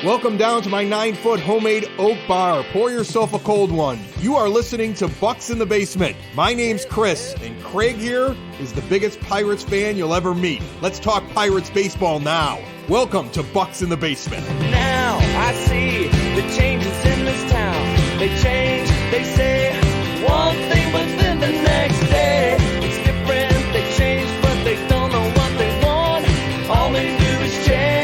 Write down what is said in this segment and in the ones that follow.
Welcome down to my 9-foot homemade oak bar. Pour yourself a cold one. You are listening to Bucs in the Basement. My name's Chris, and Craig here is the biggest Pirates fan you'll ever meet. Let's talk Pirates baseball now. Welcome to Bucs in the Basement. Now I see the changes in this town. They change, they say one thing, but then the next day it's different. They change, but they don't know what they want. All they do is change.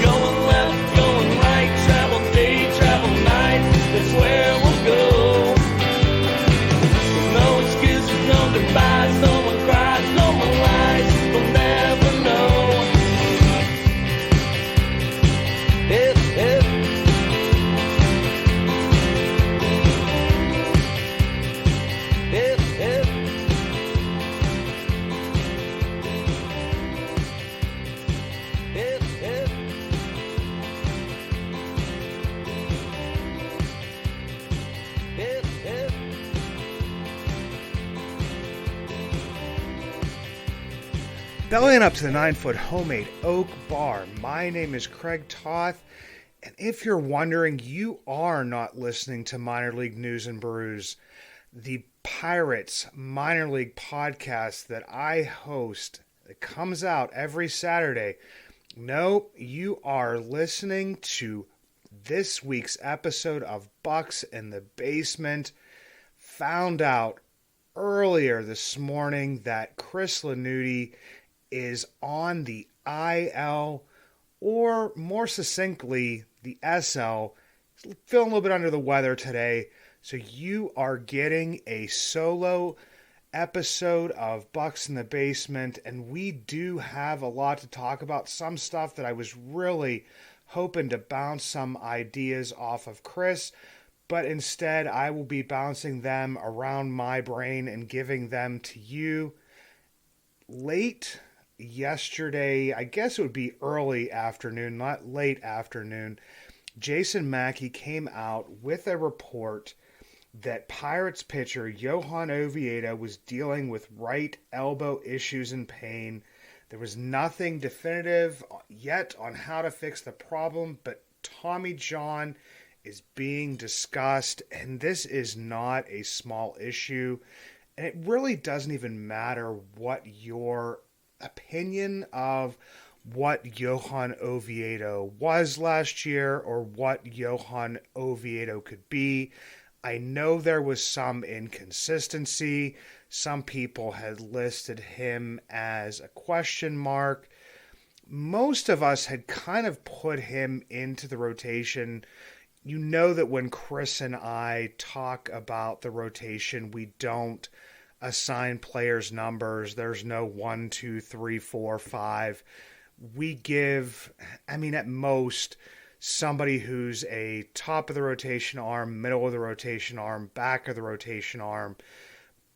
Going left, going right, travel day, travel night. That's where we'll go. No excuses, no goodbyes, no one cries, no more lies. We'll never know. Bellying up to the 9-foot homemade oak bar. My name is Craig Toth, and if you're wondering, you are not listening to Minor League News and Brews, the Pirates minor league podcast that I host that comes out every Saturday. No, you are listening to this week's episode of Bucs in the Basement. Found out earlier this morning that Chris Lanuti is on the IL, or more succinctly, the SL. He's feeling a little bit under the weather today, so you are getting a solo episode of Bucs in the Basement, and we do have a lot to talk about, some stuff that I was really hoping to bounce some ideas off of Chris, but instead I will be bouncing them around my brain and giving them to you. Late yesterday, I guess it would be early afternoon, not late afternoon, Jason Mackey came out with a report that Pirates pitcher Johan Oviedo was dealing with right elbow issues and pain. There was nothing definitive yet on how to fix the problem, but Tommy John is being discussed, and this is not a small issue, and it really doesn't even matter what your opinion of what Johan Oviedo was last year or what Johan Oviedo could be. I know there was some inconsistency. Some people had listed him as a question mark. Most of us had kind of put him into the rotation. You know that when Chris and I talk about the rotation, we don't assign players numbers. There's no 1, 2, 3, 4, 5. We give, at most, somebody who's a top of the rotation arm, middle of the rotation arm, back of the rotation arm.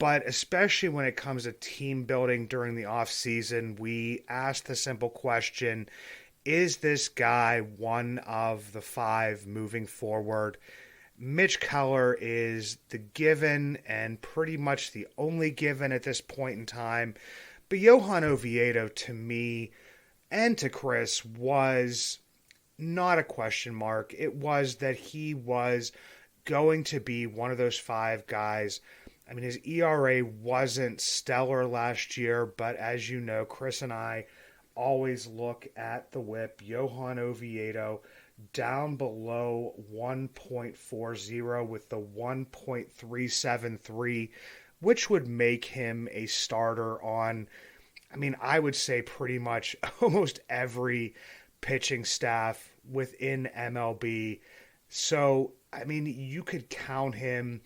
But especially when it comes to team building during the off season, we ask the simple question, is this guy one of the 5 moving forward? Mitch Keller is the given and pretty much the only given at this point in time. But Johan Oviedo, to me and to Chris, was not a question mark. It was that he was going to be one of those 5 guys. His ERA wasn't stellar last year, but as you know, Chris and I always look at the whip. Johan Oviedo down below 1.40 with the 1.373, which would make him a starter on, I would say pretty much almost every pitching staff within MLB. So, you could count him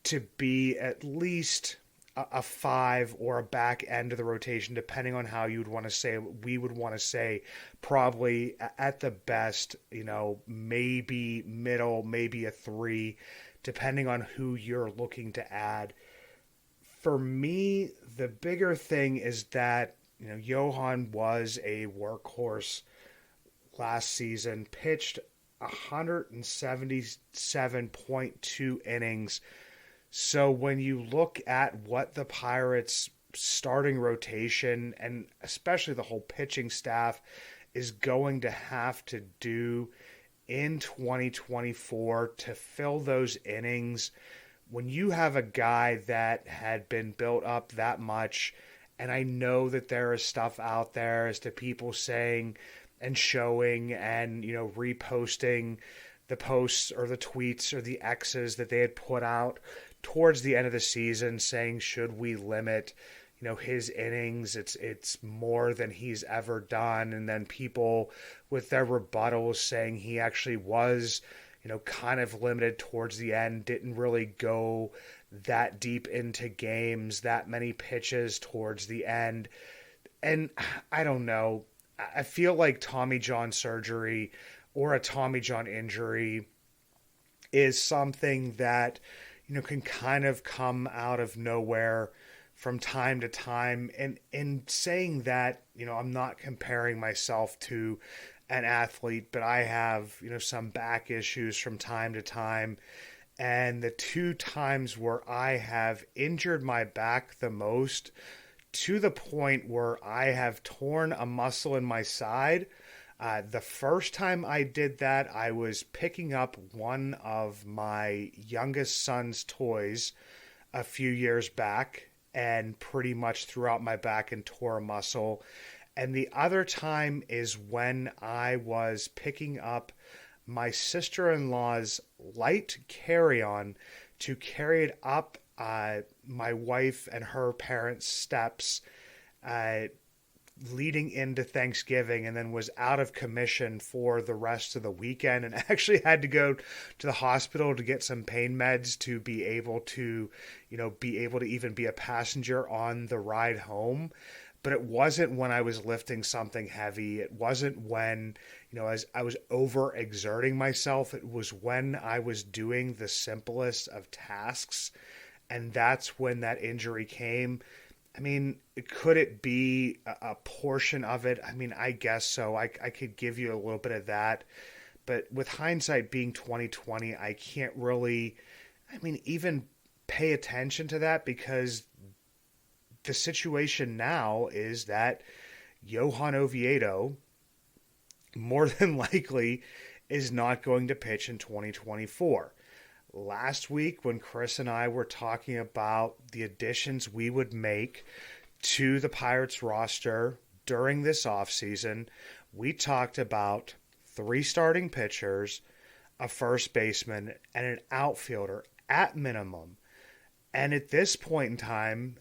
to be at least a 5 or a back end of the rotation, depending on how you would want to say. We would want to say probably at the best, maybe middle, maybe a 3, depending on who you're looking to add. For me, the bigger thing is that, Johan was a workhorse last season, pitched 177.2 innings. So when you look at what the Pirates starting rotation and especially the whole pitching staff is going to have to do in 2024 to fill those innings when you have a guy that had been built up that much. And I know that there is stuff out there as to people saying and showing and, reposting the posts or the tweets or the X's that they had put out towards the end of the season saying, should we limit, his innings? It's more than he's ever done. And then people with their rebuttals saying he actually was, kind of limited towards the end, didn't really go that deep into games, that many pitches towards the end. And I don't know. I feel like Tommy John surgery or a Tommy John injury is something that, can kind of come out of nowhere from time to time. And in saying that, I'm not comparing myself to an athlete, but I have, some back issues from time to time. And the 2 times where I have injured my back the most, to the point where I have torn a muscle in my side. The first time I did that, I was picking up one of my youngest son's toys a few years back and pretty much threw out my back and tore a muscle. And the other time is when I was picking up my sister-in-law's light carry-on to carry it up my wife and her parents' steps leading into Thanksgiving, and then was out of commission for the rest of the weekend and actually had to go to the hospital to get some pain meds to be able to even be a passenger on the ride home. But it wasn't when I was lifting something heavy. It wasn't when, as I was overexerting myself. It was when I was doing the simplest of tasks. And that's when that injury came. I mean, could it be a portion of it? I mean, I guess so. I could give you a little bit of that. But with hindsight being 2020, I can't really, even pay attention to that, because the situation now is that Johan Oviedo more than likely is not going to pitch in 2024. Last week, when Chris and I were talking about the additions we would make to the Pirates roster during this offseason, we talked about 3 starting pitchers, a first baseman, and an outfielder at minimum. And at this point in time,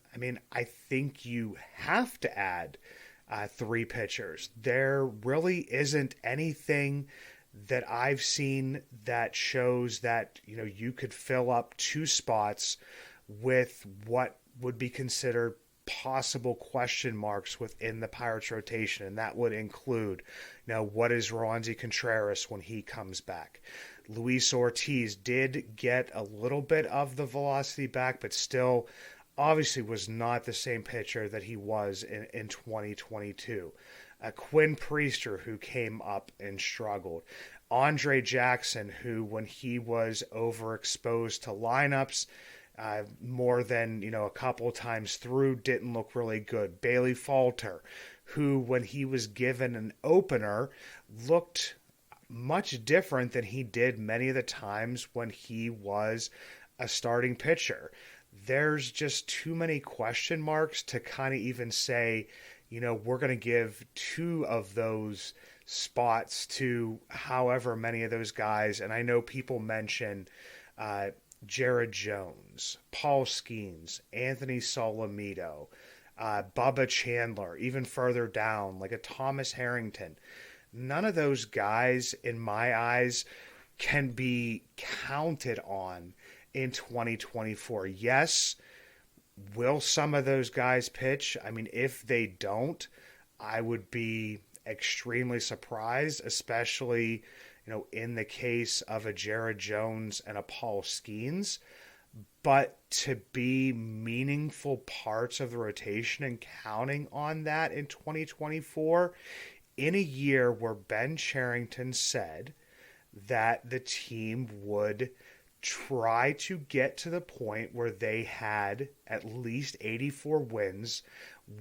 I think you have to add 3 pitchers. There really isn't anything that I've seen that shows that, you could fill up 2 spots with what would be considered possible question marks within the Pirates rotation. And that would include, what is Roansy Contreras when he comes back? Luis Ortiz did get a little bit of the velocity back, but still obviously was not the same pitcher that he was in 2022. Quinn Priester, who came up and struggled. Andre Jackson, who, when he was overexposed to lineups more than a couple times through, didn't look really good. Bailey Falter, who, when he was given an opener, looked much different than he did many of the times when he was a starting pitcher. There's just too many question marks to kind of even say, we're going to give 2 of those spots to however many of those guys. And I know people mention Jared Jones, Paul Skeens, Anthony Solomito, Bubba Chandler, even further down, like a Thomas Harrington. None of those guys, in my eyes, can be counted on in 2024. Yes, will some of those guys pitch? If they don't, I would be extremely surprised, especially, in the case of a Jared Jones and a Paul Skeens. But to be meaningful parts of the rotation and counting on that in 2024, in a year where Ben Cherington said that the team would try to get to the point where they had at least 84 wins,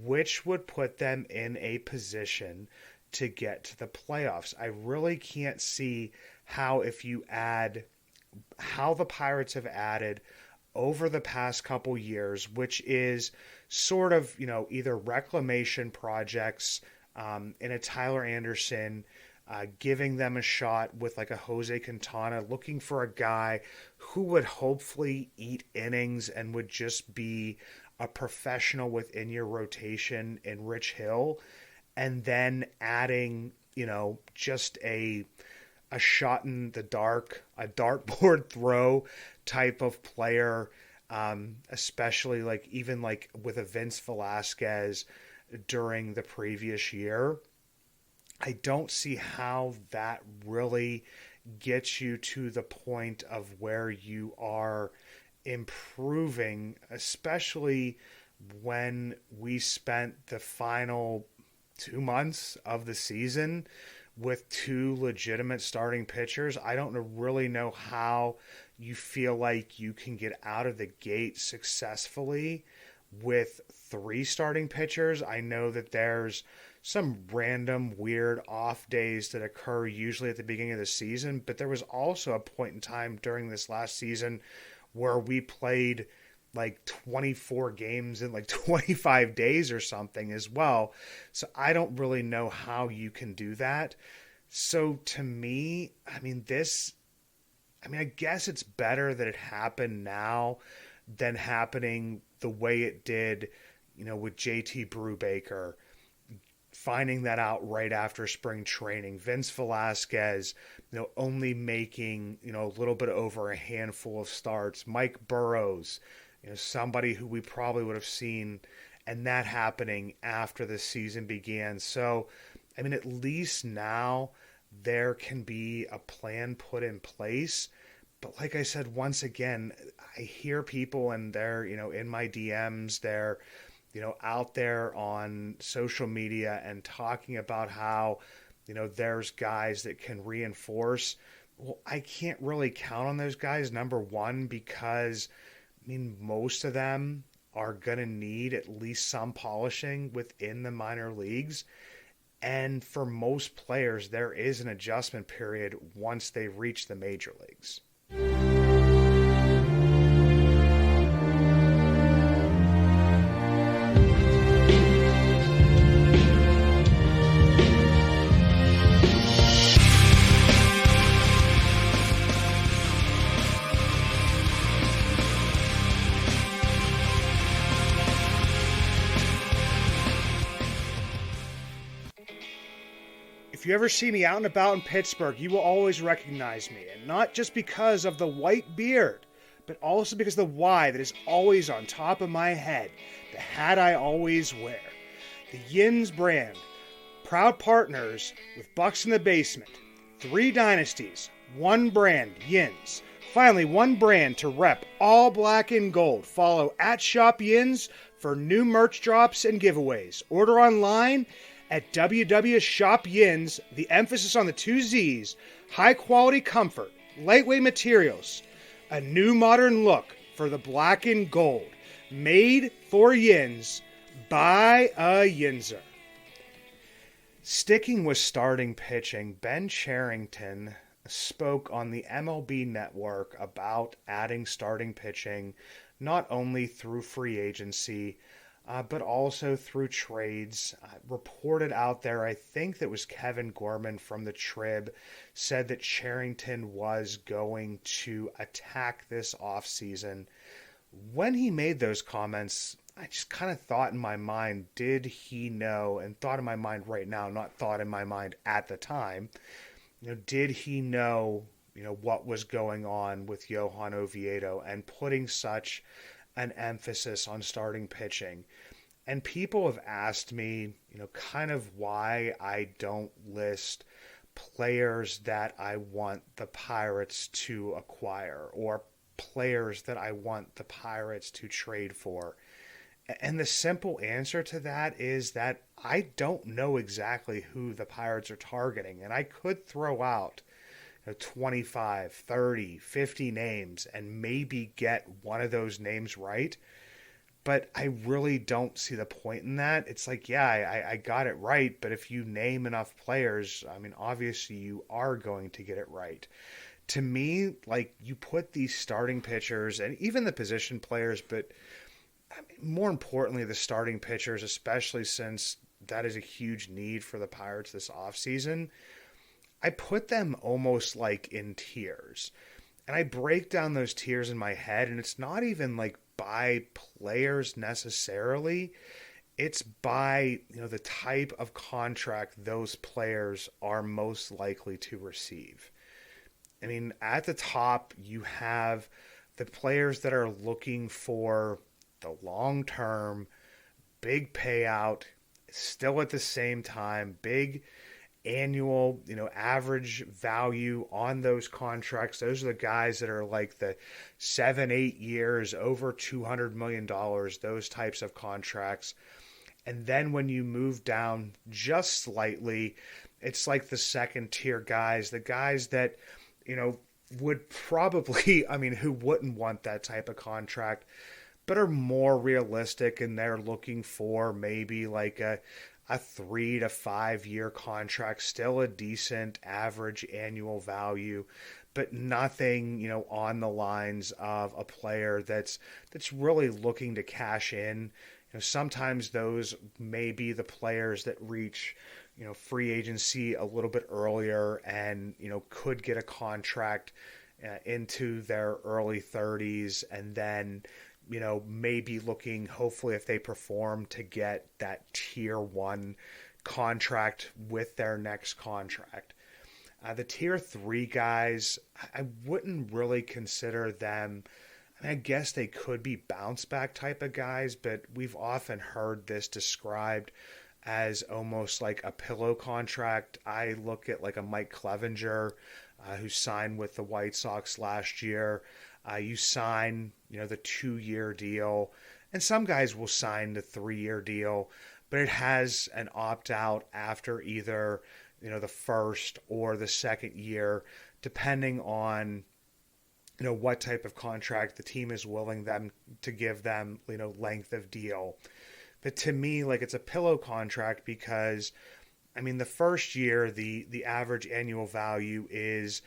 which would put them in a position to get to the playoffs. I really can't see how, if you add how the Pirates have added over the past couple years, which is sort of, either reclamation projects in a Tyler Anderson, giving them a shot with like a Jose Quintana, looking for a guy who would hopefully eat innings and would just be a professional within your rotation in Rich Hill, and then adding, just a shot in the dark, a dartboard throw type of player, especially even with a Vince Velasquez during the previous year. I don't see how that really gets you to the point of where you are improving, especially when we spent the final 2 months of the season with two legitimate starting pitchers. I don't really know how you feel like you can get out of the gate successfully with three starting pitchers. I know that there's some random weird off days that occur usually at the beginning of the season, but there was also a point in time during this last season where we played like 24 games in like 25 days or something as well. So I don't really know how you can do that. So to me, I guess it's better that it happened now than happening the way it did, with JT Brubaker, finding that out right after spring training. Vince Velasquez, only making, a little bit over a handful of starts. Mike Burrows, somebody who we probably would have seen, and that happening after the season began. So, at least now there can be a plan put in place. But like I said, once again, I hear people and they're, in my DMs, they're, out there on social media and talking about how, there's guys that can reinforce. Well, I can't really count on those guys, number one, because most of them are going to need at least some polishing within the minor leagues. And for most players, there is an adjustment period once they reach the major leagues. If you ever see me out and about in Pittsburgh, you will always recognize me, and not just because of the white beard, but also because of the Y that is always on top of my head, the hat I always wear. The Yins brand, proud partners with Bucs in the Basement. 3 dynasties, 1 brand, Yins. Finally, 1 brand to rep all black and gold. Follow @ShopYins for new merch drops and giveaways. Order online at www.shopyins, the emphasis on the 2 Z's, high quality comfort, lightweight materials, a new modern look for the black and gold, made for Yins by a Yinzer. Sticking with starting pitching, Ben Cherington spoke on the MLB Network about adding starting pitching not only through free agency, but also through trades. Reported out there, I think that was Kevin Gorman from the Trib, said that Cherington was going to attack this offseason. When he made those comments, I just kind of thought in my mind, did he know, and thought in my mind right now, not thought in my mind at the time, did he know, what was going on with Johan Oviedo and putting such an emphasis on starting pitching? And people have asked me, kind of why I don't list players that I want the Pirates to acquire or players that I want the Pirates to trade for. And the simple answer to that is that I don't know exactly who the Pirates are targeting. And I could throw out 25, 30, 50 names and maybe get one of those names right. But I really don't see the point in that. It's like, yeah, I got it right, but if you name enough players, I mean, obviously you are going to get it right. To me, like, you put these starting pitchers and even the position players, but I mean, more importantly, the starting pitchers, especially since that is a huge need for the Pirates this offseason, I put them almost like in tiers. And I break down those tiers in my head, and it's not even like by players necessarily. It's by, the type of contract those players are most likely to receive. I mean, at the top, you have the players that are looking for the long term, big payout, still at the same time, big annual, average value on those contracts. Those are the guys that are like the 7-8 years, over $200 million, those types of contracts. And then when you move down just slightly, it's like the second tier guys, the guys that, would probably, I mean, who wouldn't want that type of contract, but are more realistic, and they're looking for maybe like a 3 to 5 year contract, still a decent average annual value, but nothing, on the lines of a player that's really looking to cash in. Sometimes those may be the players that reach, free agency a little bit earlier and, could get a contract into their early 30s, and then, maybe looking, hopefully, if they perform, to get that tier 1 contract with their next contract. The tier 3 guys, I wouldn't really consider them. I guess they could be bounce back type of guys, but we've often heard this described as almost like a pillow contract. I look at like a Mike Clevenger, who signed with the White Sox last year. You sign, the 2-year deal, and some guys will sign the 3-year deal, but it has an opt-out after either, the first or the second year, depending on, what type of contract the team is willing them to give them, length of deal. But to me, like, it's a pillow contract because, I mean, the first year, the average annual value is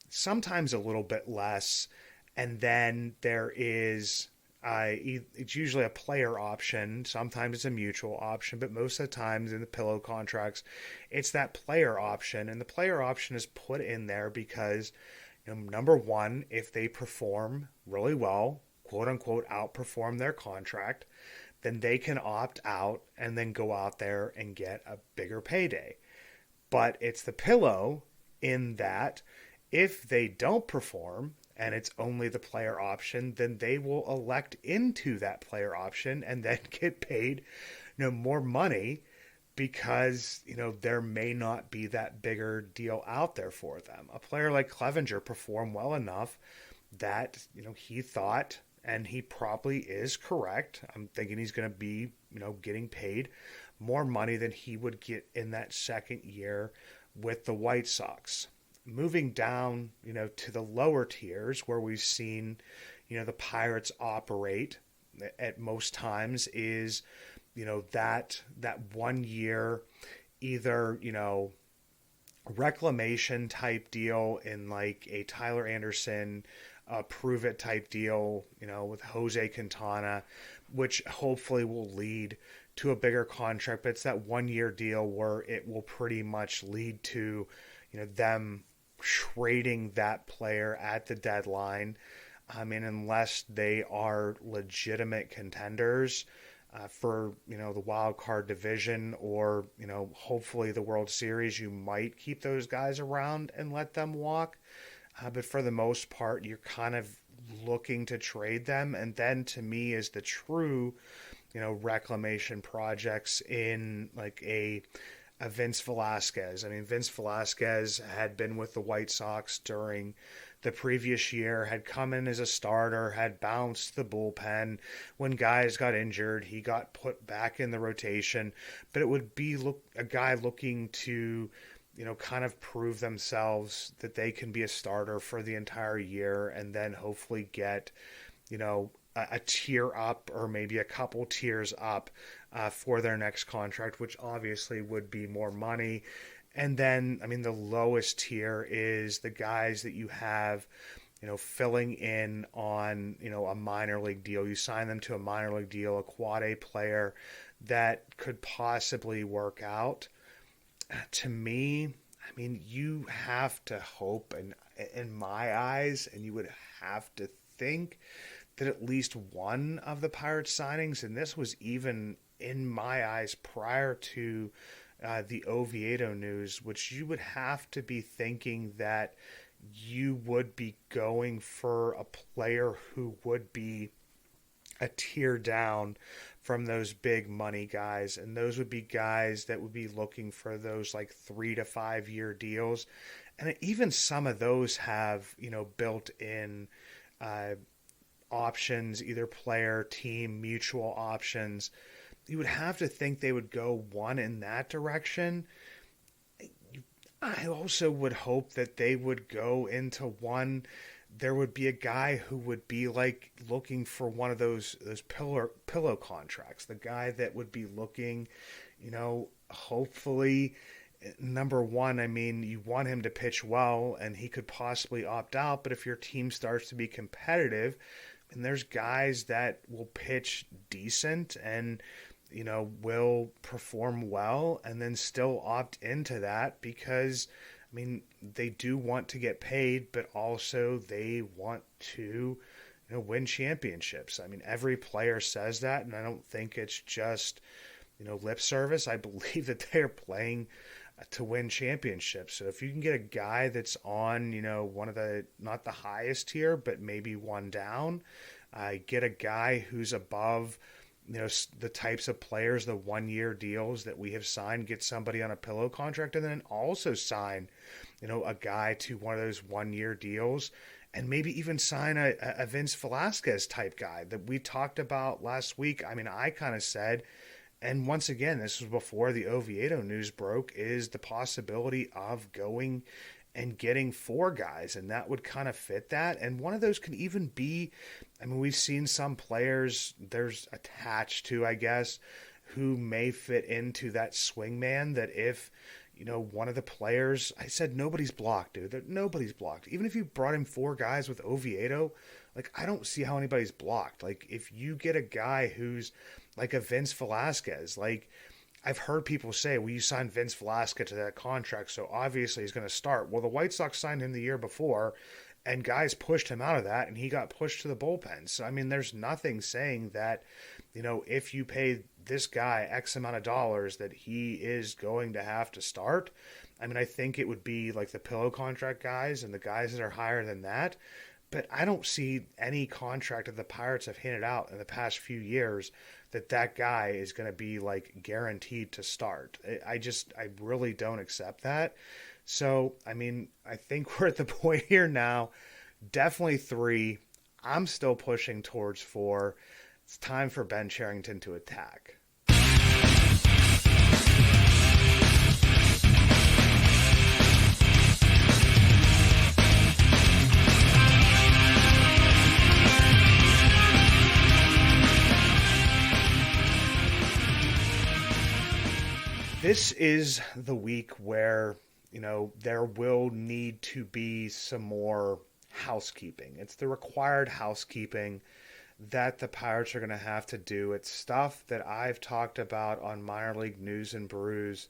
sometimes a little bit less. And then there is, it's usually a player option. Sometimes it's a mutual option, but most of the times in the pillow contracts, it's that player option. And the player option is put in there because, number one, if they perform really well, quote unquote, outperform their contract, then they can opt out and then go out there and get a bigger payday. But it's the pillow in that if they don't perform and it's only the player option, then they will elect into that player option and then get paid, more money because, there may not be that bigger deal out there for them. A player like Clevenger performed well enough that, he thought, and he probably is correct, I'm thinking he's going to be, getting paid more money than he would get in that second year with the White Sox. Moving down, to the lower tiers where we've seen, the Pirates operate at most times is, that 1 year either, reclamation type deal in like a Tyler Anderson, prove it type deal, with Jose Quintana, which hopefully will lead to a bigger contract. But it's that 1 year deal where it will pretty much lead to, them trading that player at the deadline. I mean, unless they are legitimate contenders for, the wild card division or, hopefully the World Series, you might keep those guys around and let them walk. But for the most part, you're kind of looking to trade them. And then to me is the true, reclamation projects in like a Vince Velasquez. I mean, Vince Velasquez had been with the White Sox during the previous year, had come in as a starter, had bounced the bullpen. When guys got injured, he got put back in the rotation. But it would be a guy looking to, kind of prove themselves that they can be a starter for the entire year and then hopefully get, a tier up or maybe a couple tiers up for their next contract, which obviously would be more money. And then, I mean, the lowest tier is the guys that you have, filling in on, a minor league deal. You sign them to a minor league deal, a quad A player that could possibly work out. To me, I mean, you have to hope, and in my eyes, and you would have to think that at least one of the Pirates signings, and this was even in my eyes prior to the Oviedo news, which you would have to be thinking that you would be going for a player who would be a tier down from those big money guys. And those would be guys that would be looking for those like 3 to 5 year deals. And even some of those have, built in options, either player, team, mutual options. You would have to think they would go one in that direction. I also would hope that they would go into one. There would be a guy who would be like looking for one of those pillow contracts. The guy that would be looking, hopefully, number one, I mean, you want him to pitch well and he could possibly opt out. But if your team starts to be competitive, and there's guys that will pitch decent and will perform well and then still opt into that because, I mean, they do want to get paid, but also they want to, win championships. I mean, every player says that, and I don't think it's just, lip service. I believe that they're playing to win championships. So if you can get a guy that's on, one of the, not the highest tier, but maybe one down, get a guy who's above, the types of players, the 1 year deals that we have signed, get somebody on a pillow contract, and then also sign, a guy to one of those 1 year deals, and maybe even sign a Vince Velasquez type guy that we talked about last week. I mean, I kind of said, and once again, this was before the Oviedo news broke, is the possibility of going and getting 4 guys, and that would kind of fit that. And one of those can even be, I mean, we've seen some players there's attached to, I guess, who may fit into that swing man that if, one of the players, I said nobody's blocked, dude. Nobody's blocked. Even if you brought in 4 guys with Oviedo, like, I don't see how anybody's blocked. Like, if you get a guy who's like a Vince Velasquez, like, I've heard people say, well, you signed Vince Velasquez to that contract, so obviously he's going to start. Well, the White Sox signed him the year before, and guys pushed him out of that, and he got pushed to the bullpen. So, I mean, there's nothing saying that, if you pay this guy X amount of dollars that he is going to have to start. I mean, I think it would be like the pillow contract guys and the guys that are higher than that. But I don't see any contract that the Pirates have handed out in the past few years that guy is going to be like guaranteed to start. I really don't accept that. So, I mean, I think we're at the point here now, definitely 3. I'm still pushing towards 4. It's time for Ben Cherington to attack. This is the week where, there will need to be some more housekeeping. It's the required housekeeping that the Pirates are going to have to do. It's stuff that I've talked about on Minor League News and Brews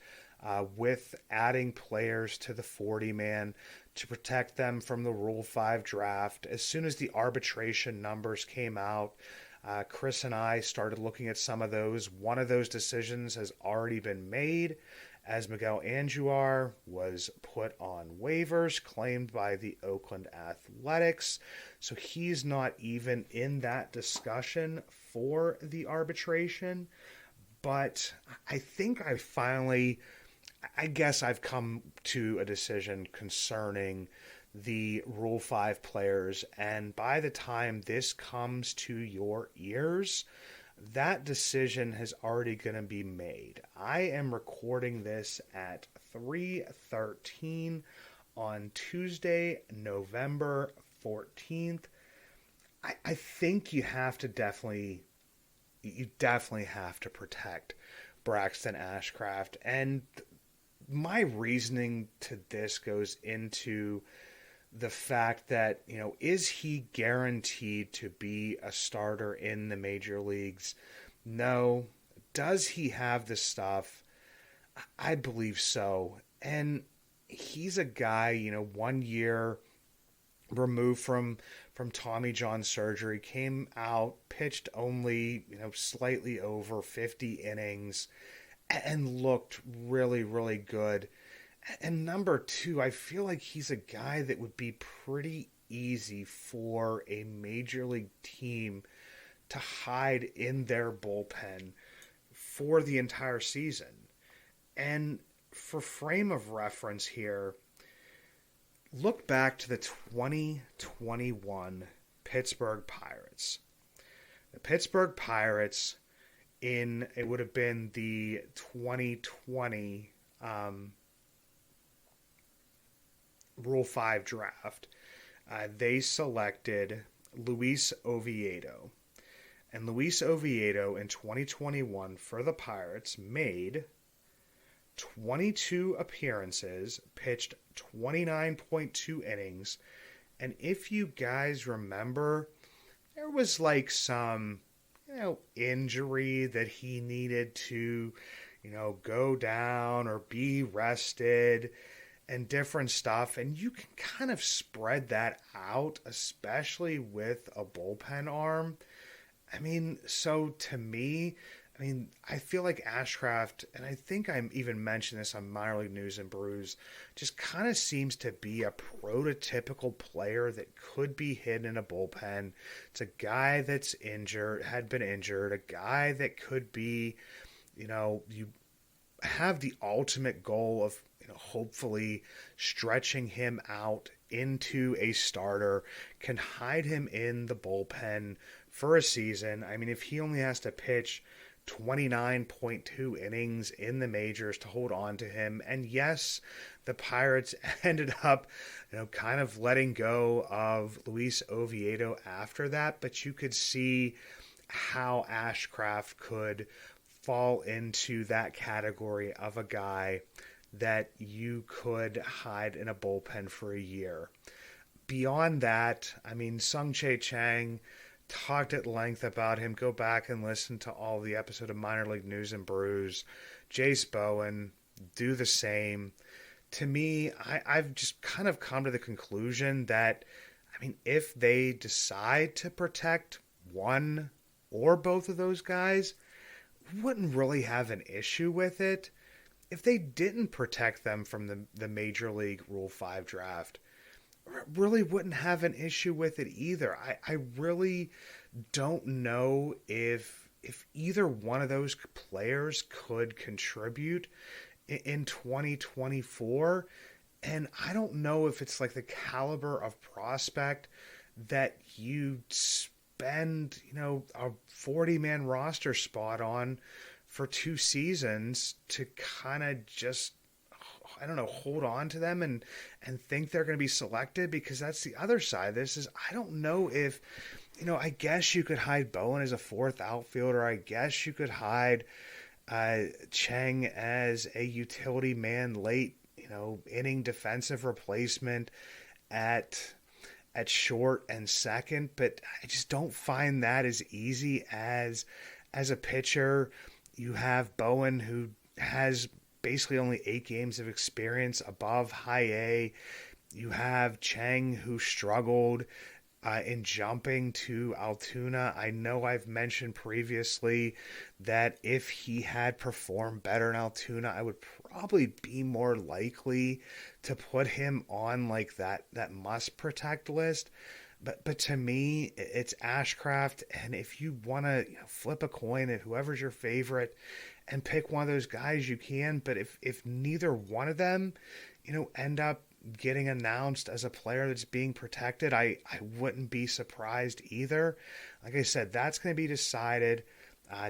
with adding players to the 40-man to protect them from the Rule 5 draft. As soon as the arbitration numbers came out, Chris and I started looking at some of those. One of those decisions has already been made, as Miguel Andujar was put on waivers claimed by the Oakland Athletics. So he's not even in that discussion for the arbitration. But I think I guess I've come to a decision concerning the Rule 5 players, and by the time this comes to your ears, that decision has already going to be made. I am recording this at 3:13 on Tuesday, November 14th. I think you definitely have to protect Braxton Ashcraft. And my reasoning to this goes into the fact that, is he guaranteed to be a starter in the major leagues? No. Does he have the stuff? I believe so. And he's a guy, 1 year removed from Tommy John surgery, came out, pitched only, slightly over 50 innings, and looked really, really good. And number two, I feel like he's a guy that would be pretty easy for a major league team to hide in their bullpen for the entire season. And for frame of reference here, look back to the 2021 Pittsburgh Pirates. The Pittsburgh Pirates it would have been the 2020 Rule 5 draft. They selected Luis Oviedo. And Luis Oviedo in 2021 for the Pirates made 22 appearances, pitched 29.2 innings, and if you guys remember, there was like some, injury that he needed to, go down or be rested and different stuff, and you can kind of spread that out, especially with a bullpen arm. So to me, I feel like Ashcraft, and I think I even mentioned this on Minor League News and Brews, just kind of seems to be a prototypical player that could be hidden in a bullpen. It's a guy that's had been injured, a guy that could be, you have the ultimate goal of, hopefully stretching him out into a starter, can hide him in the bullpen for a season. If he only has to pitch 29.2 innings in the majors to hold on to him. And yes, the Pirates ended up, kind of letting go of Luis Oviedo after that, but you could see how Ashcraft could fall into that category of a guy that you could hide in a bullpen for a year. Beyond that, Sung-Chae Chang, talked at length about him. Go back and listen to all the episode of Minor League News and Brews. Jace Bowen, do the same. To me, I've just kind of come to the conclusion that, if they decide to protect one or both of those guys, wouldn't really have an issue with it. If they didn't protect them from the Major League Rule 5 draft, really wouldn't have an issue with it either. I really don't know if either one of those players could contribute in 2024. And I don't know if it's like the caliber of prospect that you spend, a 40-man roster spot on for 2 seasons to kind of just, hold on to them and think they're going to be selected, because that's the other side of this is I don't know if, I guess you could hide Bowen as a 4th outfielder. I guess you could hide Chang as a utility man, late, inning defensive replacement at short and second, but I just don't find that as easy as a pitcher. You have Bowen, who has basically only 8 games of experience above high A. You have Chang, who struggled in jumping to Altoona. I know I've mentioned previously that if he had performed better in Altoona, I would probably be more likely to put him on like that must protect list. But to me, it's Ashcraft, and if you want to flip a coin at whoever's your favorite and pick one of those guys, you can. But if neither one of them, end up getting announced as a player that's being protected, I wouldn't be surprised either. Like I said, that's going to be decided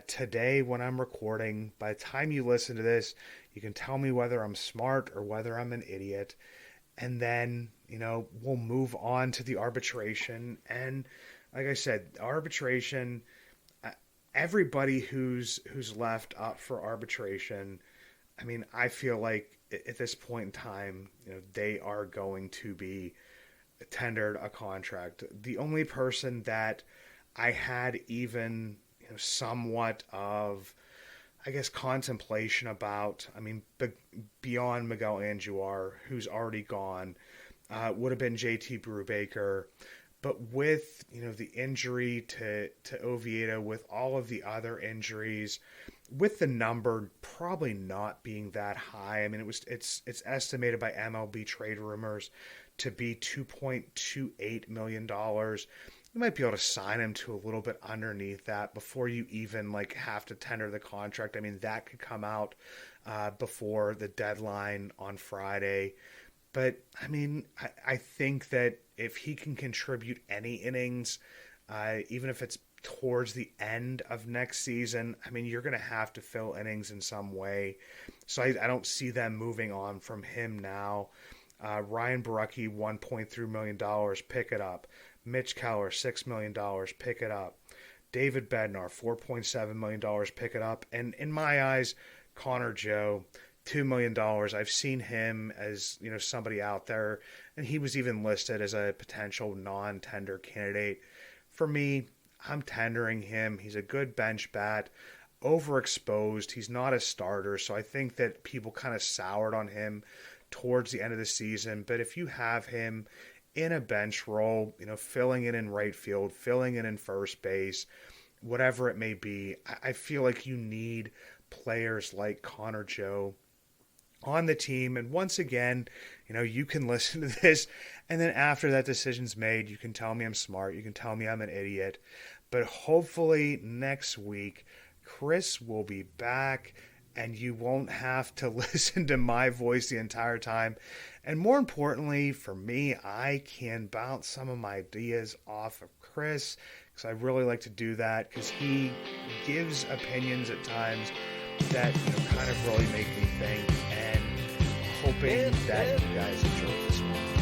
today when I'm recording. By the time you listen to this, you can tell me whether I'm smart or whether I'm an idiot. And then, we'll move on to the arbitration. And like I said, arbitration, everybody who's left up for arbitration, I mean, I feel like at this point in time, they are going to be tendered a contract. The only person that I had even somewhat of, I guess, contemplation about, I mean, beyond Miguel Andujar, who's already gone, would have been JT Brubaker. But with, the injury to Oviedo, with all of the other injuries, with the number probably not being that high, I mean, it's estimated by MLB Trade Rumors to be $2.28 million. You might be able to sign him to a little bit underneath that before you even have to tender the contract. I mean, that could come out before the deadline on Friday. But, I mean, I think that if he can contribute any innings, even if it's towards the end of next season, I mean, you're going to have to fill innings in some way. So I don't see them moving on from him now. Ryan Barucki, $1.3 million, pick it up. Mitch Keller, $6 million, pick it up. David Bednar, $4.7 million, pick it up. And in my eyes, Connor Joe, $2 million. I've seen him as, somebody out there, and he was even listed as a potential non-tender candidate. For me, I'm tendering him. He's a good bench bat, overexposed. He's not a starter, so I think that people kind of soured on him towards the end of the season. But if you have him in a bench role, filling in right field, filling in first base, whatever it may be, I feel like you need players like Connor Joe on the team. And once again, you can listen to this, and then after that decision's made, you can tell me I'm smart, you can tell me I'm an idiot, but hopefully next week Chris will be back and you won't have to listen to my voice the entire time. And more importantly for me, I can bounce some of my ideas off of Chris, because I really like to do that, because he gives opinions at times that kind of really make me think, and hoping that you guys enjoy this one.